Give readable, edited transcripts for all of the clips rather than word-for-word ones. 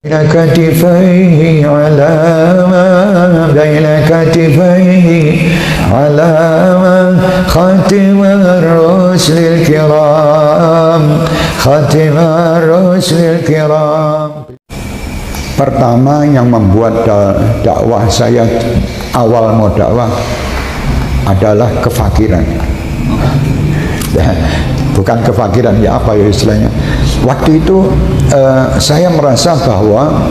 كتفيه على بين كتفيه على خاتم الرسل الكرام خاتم الرسل الكرام. Pertama yang membuat dakwah saya awal mau dakwah adalah kefakiran. Bukan kefakiran, ya apa ya istilahnya. Waktu itu saya merasa bahwa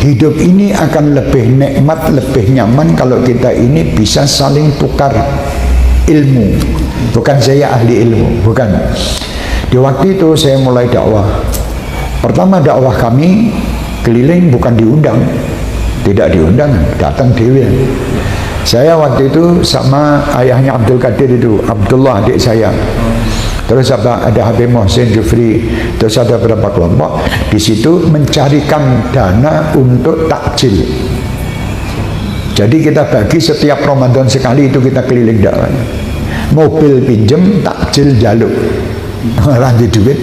hidup ini akan lebih nikmat, lebih nyaman kalau kita ini bisa saling tukar ilmu. Bukan saya ahli ilmu, bukan. Di waktu itu saya mulai dakwah. Pertama dakwah kami keliling, bukan diundang, tidak diundang, datang dewi. Saya waktu itu sama ayahnya Abdul Qadir itu, Abdullah adik saya. Terus ada Habib Mohsin Jufri, terus ada beberapa kelompok di situ mencarikan dana untuk takjil. Jadi kita bagi setiap Ramadan sekali itu kita keliling dakwah. Mobil pinjem, takjil jaluk, ranti duit.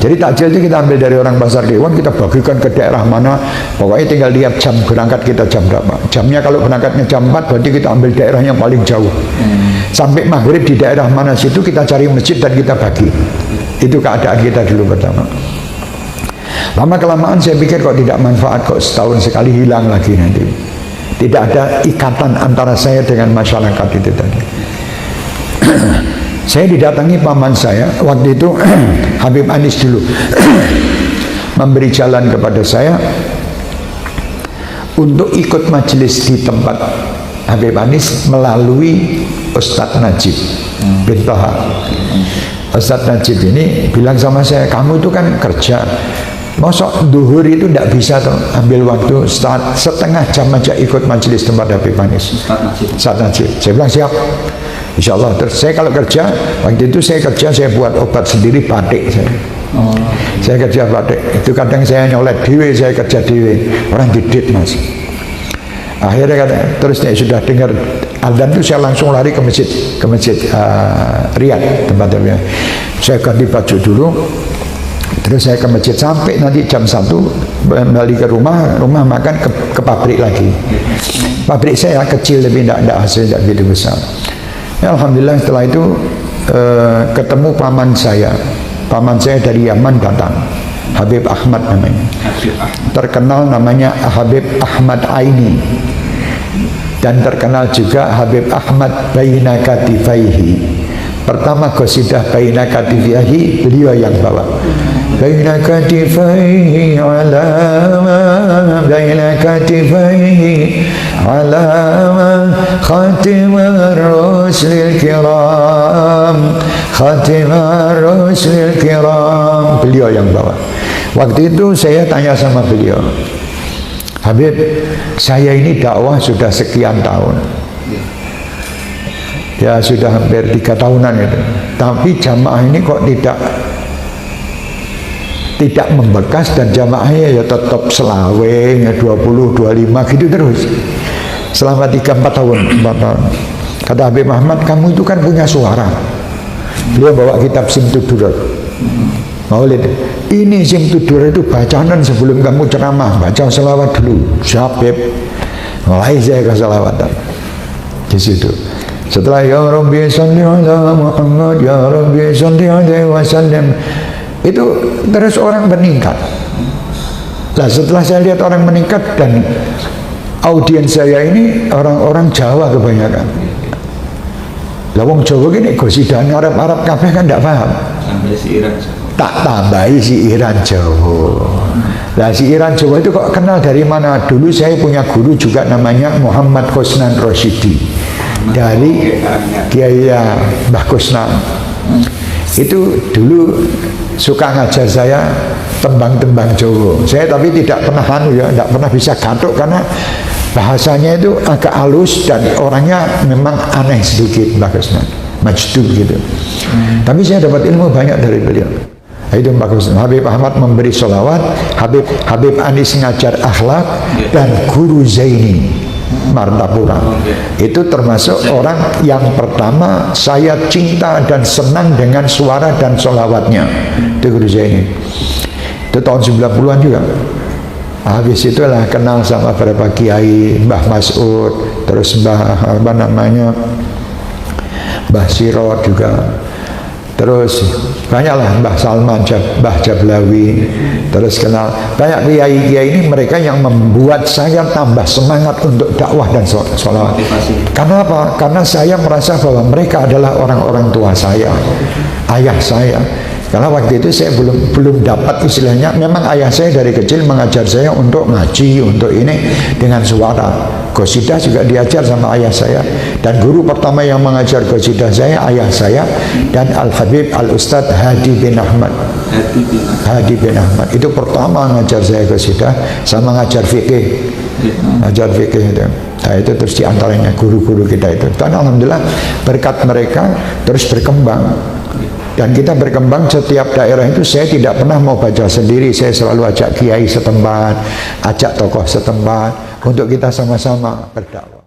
Jadi takjil itu kita ambil dari orang Pasar Dewan, kita bagikan ke daerah mana. Pokoknya tinggal lihat jam berangkat kita jam berapa. Jamnya kalau berangkatnya jam 4, berarti kita ambil daerah yang paling jauh. Sampai maghrib di daerah mana situ kita cari masjid dan kita bagi. Itu keadaan kita dulu pertama. Lama kelamaan saya pikir kok tidak manfaat, kok setahun sekali hilang lagi nanti. Tidak ada ikatan antara saya dengan masyarakat itu tadi. Saya didatangi paman saya waktu itu Habib Anis dulu memberi jalan kepada saya untuk ikut majelis di tempat Habib Anis melalui Ustadz Najib bin Toha. Ustadz Najib ini bilang sama saya, kamu itu kan kerja, mosok duhur itu tidak bisa tuh ambil waktu setengah jam aja ikut majelis tempat Habib Anis. Ustadz Najib. Saya bilang siap, insya Allah. Terus saya kalau kerja, waktu itu saya buat obat sendiri, batik saya. Saya kerja batik. Itu kadang saya nyolet dewe, saya kerja dewe. Orang didit mas. Akhirnya terus saya sudah dengar adzan itu saya langsung lari ke masjid Riyadh tempatnya. Saya ganti baju dulu. Terus saya ke masjid sampai nanti jam 1 kembali ke rumah makan ke pabrik lagi. Pabrik saya kecil tapi tidak hasil tidak begitu besar. Ya, alhamdulillah setelah itu ketemu paman saya dari Yaman datang, Habib Ahmad namanya, terkenal namanya Habib Ahmad Aini, dan terkenal juga Habib Ahmad Baina Katifaihi. Pertama qasidah Baina Katifaihi beliau yang bawa. Baina katifaihi ala baina katifaihi ala khatim ar-rusul kiram khatim ar-rusul kiram. Beliau yang bawa. Waktu itu saya tanya sama beliau, Habib, saya ini dakwah sudah sekian tahun, ya sudah hampir 3 tahunan itu, tapi jamaah ini kok tidak membekas, dan jamaahnya ya tetap selawe, ya 20, 25 gitu terus selama 3-4 tahun. Kata Habib Ahmad, kamu itu kan punya suara. Beliau bawa kitab Simtudurat Maulid. Ini Simtudurat itu bacaan sebelum kamu ceramah, baca selawat dulu. Syabib mulai saya ke selawatan di situ. Setelah ya Rabbi salli ala Muhammad, ya Rabbi salli alaihi wasallam, itu terus orang meningkat. Nah setelah saya lihat orang meningkat, dan audiens saya ini orang-orang Jawa kebanyakan. Lah wong Jawa gini gosidan Arab kabeh kan tidak paham. Sampai si Iran tak tambahi si Iran Jawa. Nah si Iran Jawa itu kok kenal dari mana? Dulu saya punya guru juga namanya Muhammad Khosnan Rosyidi dari Kiai Mbah Khosnan. Itu dulu suka ngajar saya tembang-tembang Jawa. Saya tapi tidak pernah tidak pernah bisa gatuk karena bahasanya itu agak halus dan orangnya memang aneh sedikit, Mbak Khosnan, majdub gitu. Tapi saya dapat ilmu banyak dari beliau. Itu Mbak Khosnan. Habib Ahmad memberi sholawat, Habib Anis ngajar akhlak, dan Guru Zaini Martapura. Itu termasuk orang yang pertama saya cinta dan senang dengan suara dan sholawatnya. Itu Guru Zaini. itu tahun 90-an juga. Habis itulah kenal sama beberapa kiai, Mbah Mas'ud, terus Mbah Sirot juga, terus banyaklah Mbah Salman, Mbah Jablawi, terus kenal banyak kiai-kiai ini. Mereka yang membuat saya tambah semangat untuk dakwah dan sholawat. Karena apa? Karena saya merasa bahwa mereka adalah orang-orang tua saya, ayah saya. Karena waktu itu saya belum dapat istilahnya. Memang ayah saya dari kecil mengajar saya untuk ngaji, untuk ini dengan suara. Qasidah juga diajar sama ayah saya. Dan guru pertama yang mengajar qasidah saya, ayah saya, dan Al-Habib Al-Ustadz Hadi bin Ahmad. Hadi bin Ahmad itu pertama ngajar saya qasidah sama ngajar fikih. Ngajar fikih itu. Nah, itu terus diantaranya guru-guru kita itu. Dan alhamdulillah berkat mereka terus berkembang. Dan kita berkembang setiap daerah itu. Saya tidak pernah mau baca sendiri, saya selalu ajak kiai setempat, ajak tokoh setempat untuk kita sama-sama berdakwah.